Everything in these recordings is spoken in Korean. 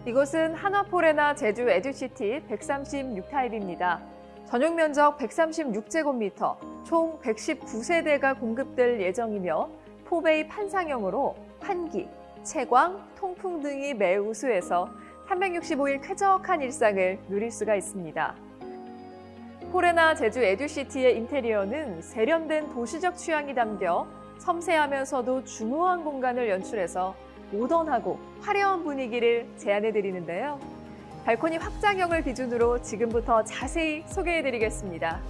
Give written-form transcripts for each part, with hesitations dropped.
이곳은 한화포레나 제주 에듀시티 136타입입니다. 전용 면적 136제곱미터, 총 119세대가 공급될 예정이며 포베이 판상형으로 환기, 채광, 통풍 등이 매우 우수해서 365일 쾌적한 일상을 누릴 수가 있습니다. 포레나 제주 에듀시티의 인테리어는 세련된 도시적 취향이 담겨 섬세하면서도 중후한 공간을 연출해서 모던하고 화려한 분위기를 제안해드리는데요. 발코니 확장형을 기준으로 지금부터 자세히 소개해드리겠습니다.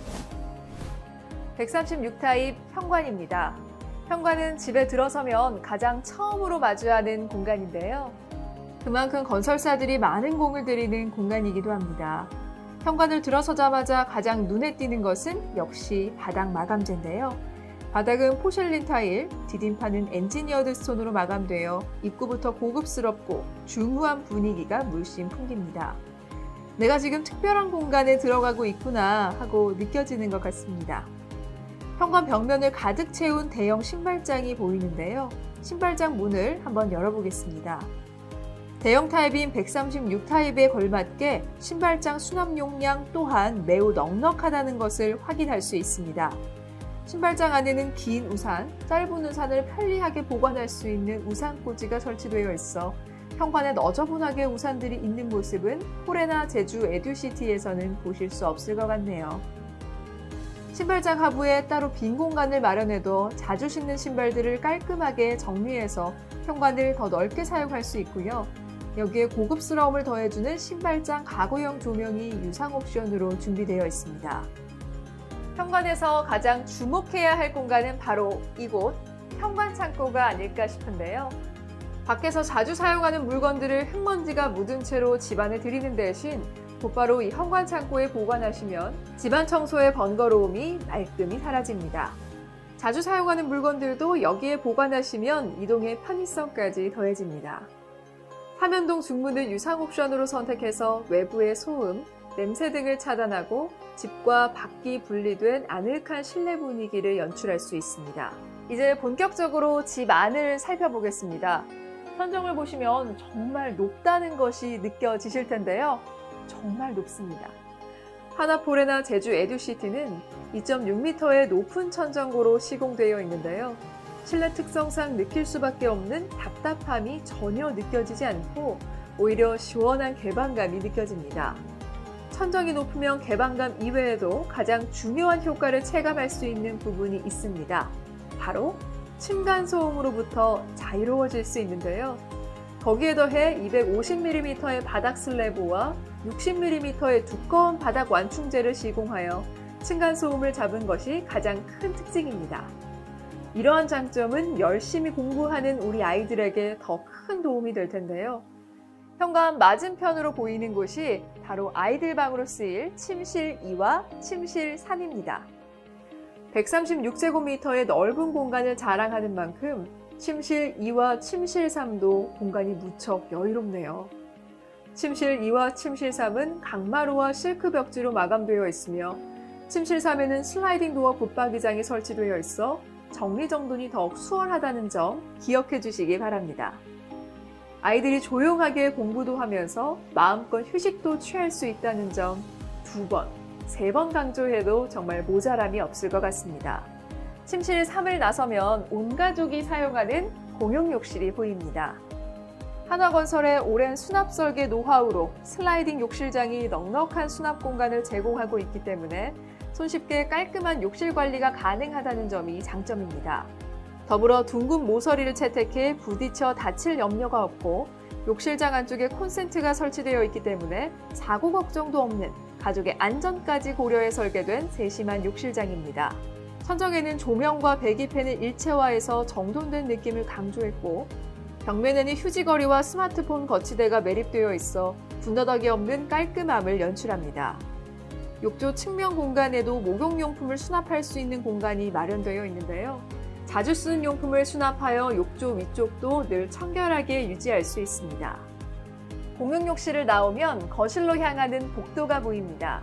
136타입 현관입니다. 현관은 집에 들어서면 가장 처음으로 마주하는 공간인데요. 그만큼 건설사들이 많은 공을 들이는 공간이기도 합니다. 현관을 들어서자마자 가장 눈에 띄는 것은 역시 바닥 마감재인데요. 바닥은 포셜린 타일, 디딤판은 엔지니어드 스톤으로 마감되어 입구부터 고급스럽고 중후한 분위기가 물씬 풍깁니다. 내가 지금 특별한 공간에 들어가고 있구나 하고 느껴지는 것 같습니다. 현관 벽면을 가득 채운 대형 신발장이 보이는데요. 신발장 문을 한번 열어보겠습니다. 대형 타입인 136타입에 걸맞게 신발장 수납 용량 또한 매우 넉넉하다는 것을 확인할 수 있습니다. 신발장 안에는 긴 우산, 짧은 우산을 편리하게 보관할 수 있는 우산꽂이가 설치되어 있어 현관에 너저분하게 우산들이 있는 모습은 포레나 제주 에듀시티에서는 보실 수 없을 것 같네요. 신발장 하부에 따로 빈 공간을 마련해도 자주 신는 신발들을 깔끔하게 정리해서 현관을 더 넓게 사용할 수 있고요. 여기에 고급스러움을 더해주는 신발장 가구형 조명이 유상 옵션으로 준비되어 있습니다. 현관에서 가장 주목해야 할 공간은 바로 이곳, 현관 창고가 아닐까 싶은데요. 밖에서 자주 사용하는 물건들을 흙먼지가 묻은 채로 집안에 들이는 대신 곧바로 이 현관 창고에 보관하시면 집안 청소의 번거로움이 말끔히 사라집니다. 자주 사용하는 물건들도 여기에 보관하시면 이동의 편의성까지 더해집니다. 화면동 중문을 유상 옵션으로 선택해서 외부의 소음, 냄새 등을 차단하고 집과 밖이 분리된 아늑한 실내 분위기를 연출할 수 있습니다. 이제 본격적으로 집 안을 살펴보겠습니다. 천정을 보시면 정말 높다는 것이 느껴지실 텐데요. 정말 높습니다. 한화포레나 제주 에듀시티는 2.6m의 높은 천정고로 시공되어 있는데요. 실내 특성상 느낄 수밖에 없는 답답함이 전혀 느껴지지 않고 오히려 시원한 개방감이 느껴집니다. 천정이 높으면 개방감 이외에도 가장 중요한 효과를 체감할 수 있는 부분이 있습니다. 바로 층간소음으로부터 자유로워질 수 있는데요. 거기에 더해 250mm의 바닥 슬래브와 60mm의 두꺼운 바닥 완충제를 시공하여 층간소음을 잡은 것이 가장 큰 특징입니다. 이러한 장점은 열심히 공부하는 우리 아이들에게 더 큰 도움이 될 텐데요. 현관 맞은편으로 보이는 곳이 바로 아이들 방으로 쓰일 침실 2와 침실 3입니다. 136제곱미터의 넓은 공간을 자랑하는 만큼 침실 2와 침실 3도 공간이 무척 여유롭네요. 침실 2와 침실 3은 강마루와 실크 벽지로 마감되어 있으며 침실 3에는 슬라이딩 도어 붙박이장이 설치되어 있어 정리정돈이 더욱 수월하다는 점 기억해 주시기 바랍니다. 아이들이 조용하게 공부도 하면서 마음껏 휴식도 취할 수 있다는 점 2번, 3번 강조해도 정말 모자람이 없을 것 같습니다. 침실 3을 나서면 온 가족이 사용하는 공용 욕실이 보입니다. 한화건설의 오랜 수납 설계 노하우로 슬라이딩 욕실장이 넉넉한 수납 공간을 제공하고 있기 때문에 손쉽게 깔끔한 욕실 관리가 가능하다는 점이 장점입니다. 더불어 둥근 모서리를 채택해 부딪혀 다칠 염려가 없고 욕실장 안쪽에 콘센트가 설치되어 있기 때문에 사고 걱정도 없는 가족의 안전까지 고려해 설계된 세심한 욕실장입니다. 천정에는 조명과 배기팬을 일체화해서 정돈된 느낌을 강조했고 벽면에는 휴지거리와 스마트폰 거치대가 매립되어 있어 군더더기 없는 깔끔함을 연출합니다. 욕조 측면 공간에도 목욕용품을 수납할 수 있는 공간이 마련되어 있는데요. 자주 쓰는 용품을 수납하여 욕조 위쪽도 늘 청결하게 유지할 수 있습니다. 공용 욕실을 나오면 거실로 향하는 복도가 보입니다.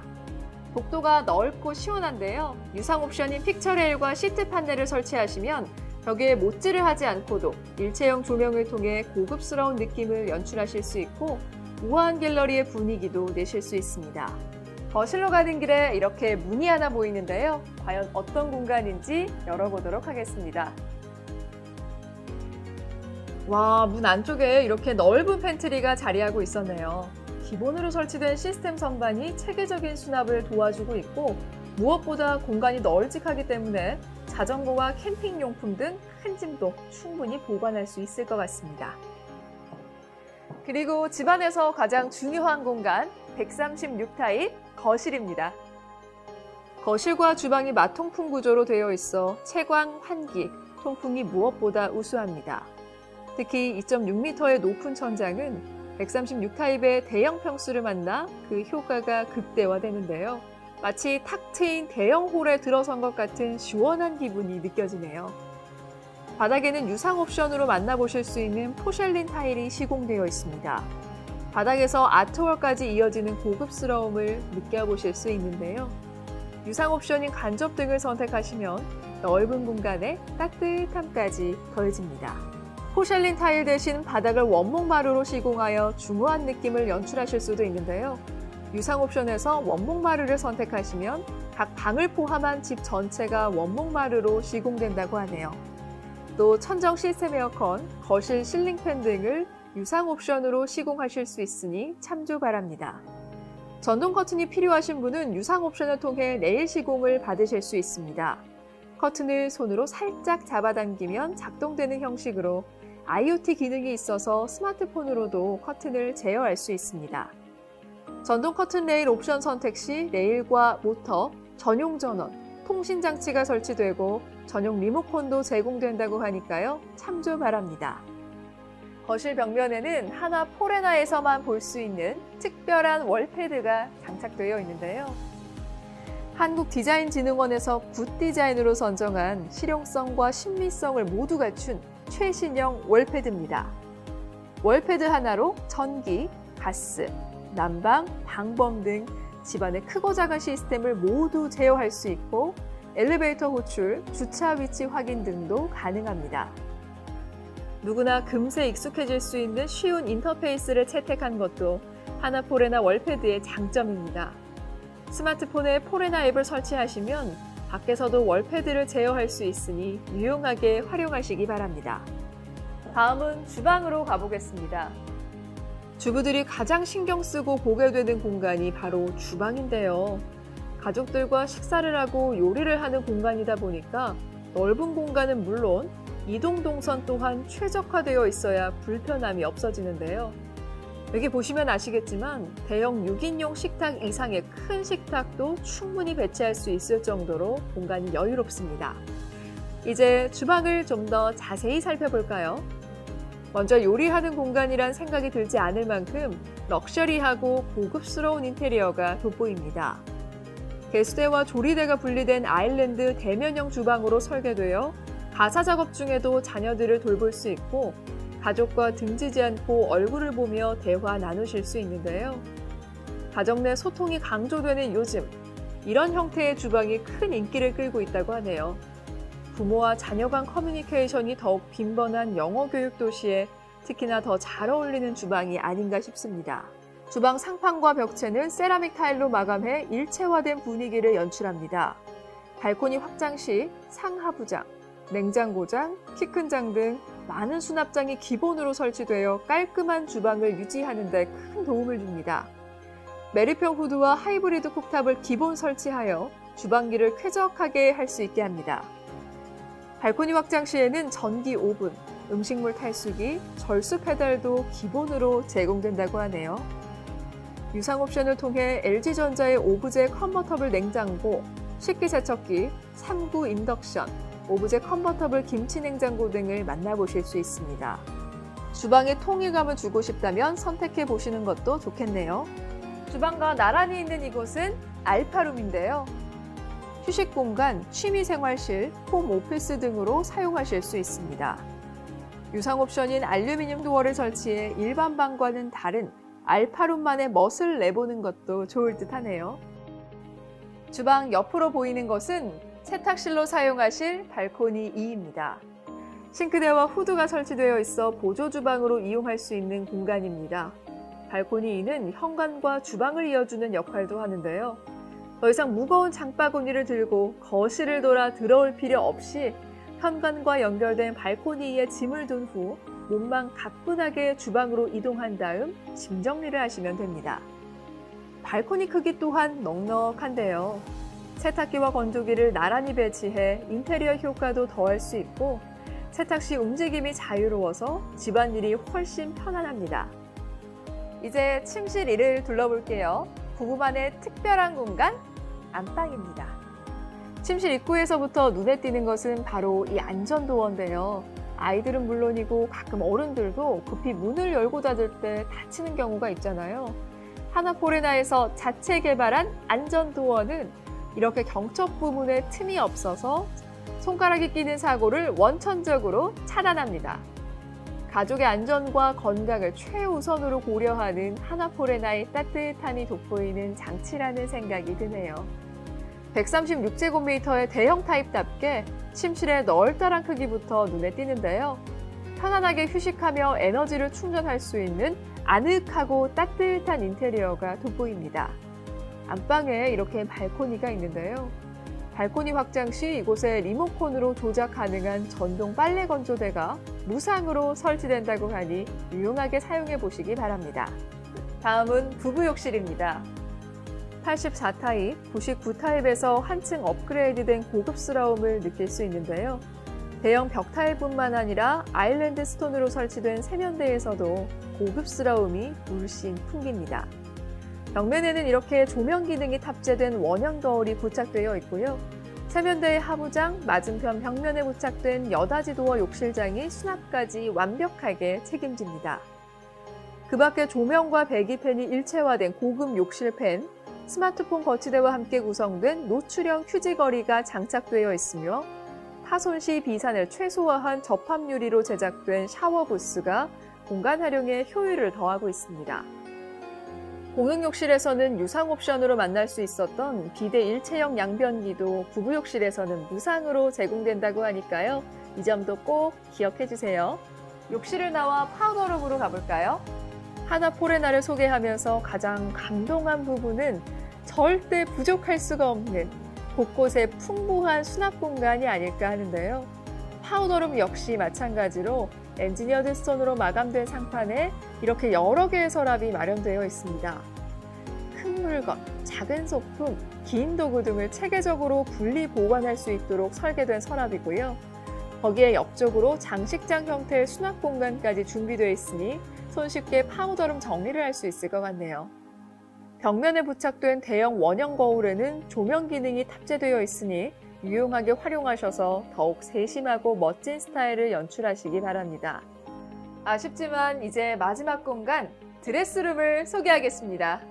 복도가 넓고 시원한데요. 유상 옵션인 픽처레일과 시트 판넬을 설치하시면 벽에 못질을 하지 않고도 일체형 조명을 통해 고급스러운 느낌을 연출하실 수 있고 우아한 갤러리의 분위기도 내실 수 있습니다. 거실로 가는 길에 이렇게 문이 하나 보이는데요. 과연 어떤 공간인지 열어보도록 하겠습니다. 와, 문 안쪽에 이렇게 넓은 팬트리가 자리하고 있었네요. 기본으로 설치된 시스템 선반이 체계적인 수납을 도와주고 있고 무엇보다 공간이 널찍하기 때문에 자전거와 캠핑용품 등 큰 짐도 충분히 보관할 수 있을 것 같습니다. 그리고 집안에서 가장 중요한 공간 136 타입 거실입니다. 거실과 주방이 마통풍 구조로 되어 있어 채광, 환기, 통풍이 무엇보다 우수합니다. 특히 2.6m의 높은 천장은 136 타입의 대형 평수를 만나 그 효과가 극대화되는데요. 마치 탁 트인 대형 홀에 들어선 것 같은 시원한 기분이 느껴지네요. 바닥에는 유상 옵션으로 만나보실 수 있는 포셜린 타일이 시공되어 있습니다. 바닥에서 아트월까지 이어지는 고급스러움을 느껴보실 수 있는데요. 유상 옵션인 간접 등을 선택하시면 넓은 공간에 따뜻함까지 더해집니다. 포셜린 타일 대신 바닥을 원목 마루로 시공하여 중후한 느낌을 연출하실 수도 있는데요. 유상 옵션에서 원목 마루를 선택하시면 각 방을 포함한 집 전체가 원목 마루로 시공된다고 하네요. 또 천정 시스템 에어컨, 거실 실링팬 등을 유상 옵션으로 시공하실 수 있으니 참조 바랍니다. 전동 커튼이 필요하신 분은 유상 옵션을 통해 내일 시공을 받으실 수 있습니다. 커튼을 손으로 살짝 잡아당기면 작동되는 형식으로 IoT 기능이 있어서 스마트폰으로도 커튼을 제어할 수 있습니다. 전동 커튼 레일 옵션 선택 시 레일과 모터, 전용 전원, 통신 장치가 설치되고 전용 리모컨도 제공된다고 하니까요. 참조 바랍니다. 거실 벽면에는 하나 포레나에서만 볼 수 있는 특별한 월패드가 장착되어 있는데요. 한국디자인진흥원에서 굿디자인으로 선정한 실용성과 신미성을 모두 갖춘 최신형 월패드입니다. 월패드 하나로 전기, 가스, 난방, 방범 등 집안의 크고 작은 시스템을 모두 제어할 수 있고 엘리베이터 호출, 주차 위치 확인 등도 가능합니다. 누구나 금세 익숙해질 수 있는 쉬운 인터페이스를 채택한 것도 하나포레나 월패드의 장점입니다. 스마트폰에 포레나 앱을 설치하시면 밖에서도 월패드를 제어할 수 있으니 유용하게 활용하시기 바랍니다. 다음은 주방으로 가보겠습니다. 주부들이 가장 신경 쓰고 보게 되는 공간이 바로 주방인데요. 가족들과 식사를 하고 요리를 하는 공간이다 보니까 넓은 공간은 물론 이동 동선 또한 최적화되어 있어야 불편함이 없어지는데요. 여기 보시면 아시겠지만 대형 6인용 식탁 이상의 큰 식탁도 충분히 배치할 수 있을 정도로 공간이 여유롭습니다. 이제 주방을 좀 더 자세히 살펴볼까요? 먼저 요리하는 공간이란 생각이 들지 않을 만큼 럭셔리하고 고급스러운 인테리어가 돋보입니다. 개수대와 조리대가 분리된 아일랜드 대면형 주방으로 설계되어 가사 작업 중에도 자녀들을 돌볼 수 있고 가족과 등지지 않고 얼굴을 보며 대화 나누실 수 있는데요. 가정 내 소통이 강조되는 요즘, 이런 형태의 주방이 큰 인기를 끌고 있다고 하네요. 부모와 자녀 간 커뮤니케이션이 더욱 빈번한 영어 교육 도시에 특히나 더 잘 어울리는 주방이 아닌가 싶습니다. 주방 상판과 벽체는 세라믹 타일로 마감해 일체화된 분위기를 연출합니다. 발코니 확장 시 상하부장, 냉장고장, 키 큰 장 등 많은 수납장이 기본으로 설치되어 깔끔한 주방을 유지하는 데 큰 도움을 줍니다. 메리평 후드와 하이브리드 쿡탑을 기본 설치하여 주방기를 쾌적하게 할 수 있게 합니다. 발코니 확장 시에는 전기 오븐, 음식물 탈수기, 절수 페달도 기본으로 제공된다고 하네요. 유상 옵션을 통해 LG전자의 오브제 컨버터블 냉장고, 식기세척기, 3구 인덕션, 오브제 컨버터블 김치 냉장고 등을 만나보실 수 있습니다. 주방에 통일감을 주고 싶다면 선택해 보시는 것도 좋겠네요. 주방과 나란히 있는 이곳은 알파룸인데요. 휴식 공간, 취미생활실, 홈오피스 등으로 사용하실 수 있습니다. 유상 옵션인 알루미늄 도어를 설치해 일반 방과는 다른 알파룸만의 멋을 내보는 것도 좋을 듯 하네요. 주방 옆으로 보이는 것은 세탁실로 사용하실 발코니 2입니다. 싱크대와 후드가 설치되어 있어 보조 주방으로 이용할 수 있는 공간입니다. 발코니는 현관과 주방을 이어주는 역할도 하는데요. 더 이상 무거운 장바구니를 들고 거실을 돌아 들어올 필요 없이 현관과 연결된 발코니에 짐을 둔 후 몸만 가뿐하게 주방으로 이동한 다음 짐 정리를 하시면 됩니다. 발코니 크기 또한 넉넉한데요. 세탁기와 건조기를 나란히 배치해 인테리어 효과도 더할 수 있고 세탁 시 움직임이 자유로워서 집안일이 훨씬 편안합니다. 이제 침실 1을 둘러볼게요. 부부만의 특별한 공간, 안방입니다. 침실 입구에서부터 눈에 띄는 것은 바로 이 안전도어인데요. 아이들은 물론이고 가끔 어른들도 급히 문을 열고 닫을 때 다치는 경우가 있잖아요. 하나포레나에서 자체 개발한 안전도어는 이렇게 경첩 부분에 틈이 없어서 손가락이 끼는 사고를 원천적으로 차단합니다. 가족의 안전과 건강을 최우선으로 고려하는 하나포레나의 따뜻함이 돋보이는 장치라는 생각이 드네요. 136제곱미터의 대형 타입답게 침실의 널따란 크기부터 눈에 띄는데요. 편안하게 휴식하며 에너지를 충전할 수 있는 아늑하고 따뜻한 인테리어가 돋보입니다. 안방에 이렇게 발코니가 있는데요. 발코니 확장 시 이곳에 리모컨으로 조작 가능한 전동 빨래 건조대가 무상으로 설치된다고 하니 유용하게 사용해 보시기 바랍니다. 다음은 부부 욕실입니다. 84타입, 99타입에서 한층 업그레이드된 고급스러움을 느낄 수 있는데요. 대형 벽 타일뿐만 아니라 아일랜드 스톤으로 설치된 세면대에서도 고급스러움이 물씬 풍깁니다. 벽면에는 이렇게 조명 기능이 탑재된 원형 거울이 부착되어 있고요. 세면대의 하부장, 맞은편 벽면에 부착된 여닫이 도어 욕실장이 수납까지 완벽하게 책임집니다. 그 밖에 조명과 배기팬이 일체화된 고급 욕실팬, 스마트폰 거치대와 함께 구성된 노출형 휴지거리가 장착되어 있으며 파손 시 비산을 최소화한 접합 유리로 제작된 샤워 부스가 공간 활용에 효율을 더하고 있습니다. 공용 욕실에서는 유상 옵션으로 만날 수 있었던 비대 일체형 양변기도 부부 욕실에서는 무상으로 제공된다고 하니까요. 이 점도 꼭 기억해 주세요. 욕실을 나와 파우더룸으로 가볼까요? 하나포레나를 소개하면서 가장 감동한 부분은 절대 부족할 수가 없는 곳곳에 풍부한 수납 공간이 아닐까 하는데요. 파우더룸 역시 마찬가지로 엔지니어드 스톤으로 마감된 상판에 이렇게 여러 개의 서랍이 마련되어 있습니다. 큰 물건, 작은 소품, 긴 도구 등을 체계적으로 분리 보관할 수 있도록 설계된 서랍이고요. 거기에 옆쪽으로 장식장 형태의 수납 공간까지 준비되어 있으니 손쉽게 파우더룸 정리를 할 수 있을 것 같네요. 벽면에 부착된 대형 원형 거울에는 조명 기능이 탑재되어 있으니 유용하게 활용하셔서 더욱 세심하고 멋진 스타일을 연출하시기 바랍니다. 아쉽지만 이제 마지막 공간, 드레스룸을 소개하겠습니다.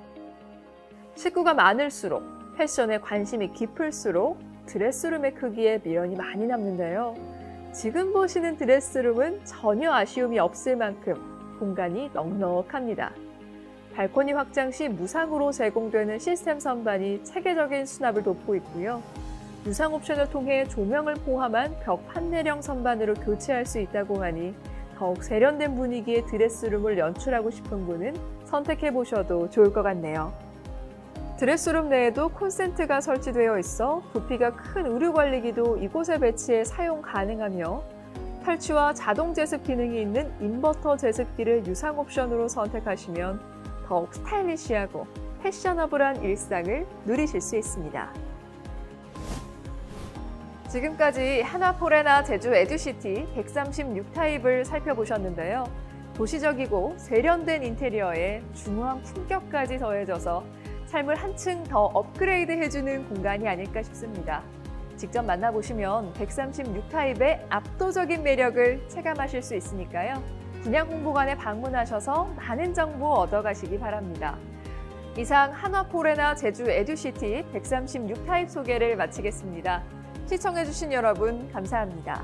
식구가 많을수록, 패션에 관심이 깊을수록 드레스룸의 크기에 미련이 많이 남는데요. 지금 보시는 드레스룸은 전혀 아쉬움이 없을 만큼 공간이 넉넉합니다. 발코니 확장 시 무상으로 제공되는 시스템 선반이 체계적인 수납을 돕고 있고요. 유상 옵션을 통해 조명을 포함한 벽 판넬형 선반으로 교체할 수 있다고 하니 더욱 세련된 분위기의 드레스룸을 연출하고 싶은 분은 선택해보셔도 좋을 것 같네요. 드레스룸 내에도 콘센트가 설치되어 있어 부피가 큰 의류 관리기도 이곳에 배치해 사용 가능하며 탈취와 자동 제습 기능이 있는 인버터 제습기를 유상 옵션으로 선택하시면 더욱 스타일리시하고 패셔너블한 일상을 누리실 수 있습니다. 지금까지 하나포레나 제주 에듀시티 136타입을 살펴보셨는데요. 도시적이고 세련된 인테리어에 중후한 품격까지 더해져서 삶을 한층 더 업그레이드 해주는 공간이 아닐까 싶습니다. 직접 만나보시면 136타입의 압도적인 매력을 체감하실 수 있으니까요. 분양홍보관에 방문하셔서 많은 정보 얻어가시기 바랍니다. 이상 하나포레나 제주 에듀시티 136타입 소개를 마치겠습니다. 시청해주신 여러분 감사합니다.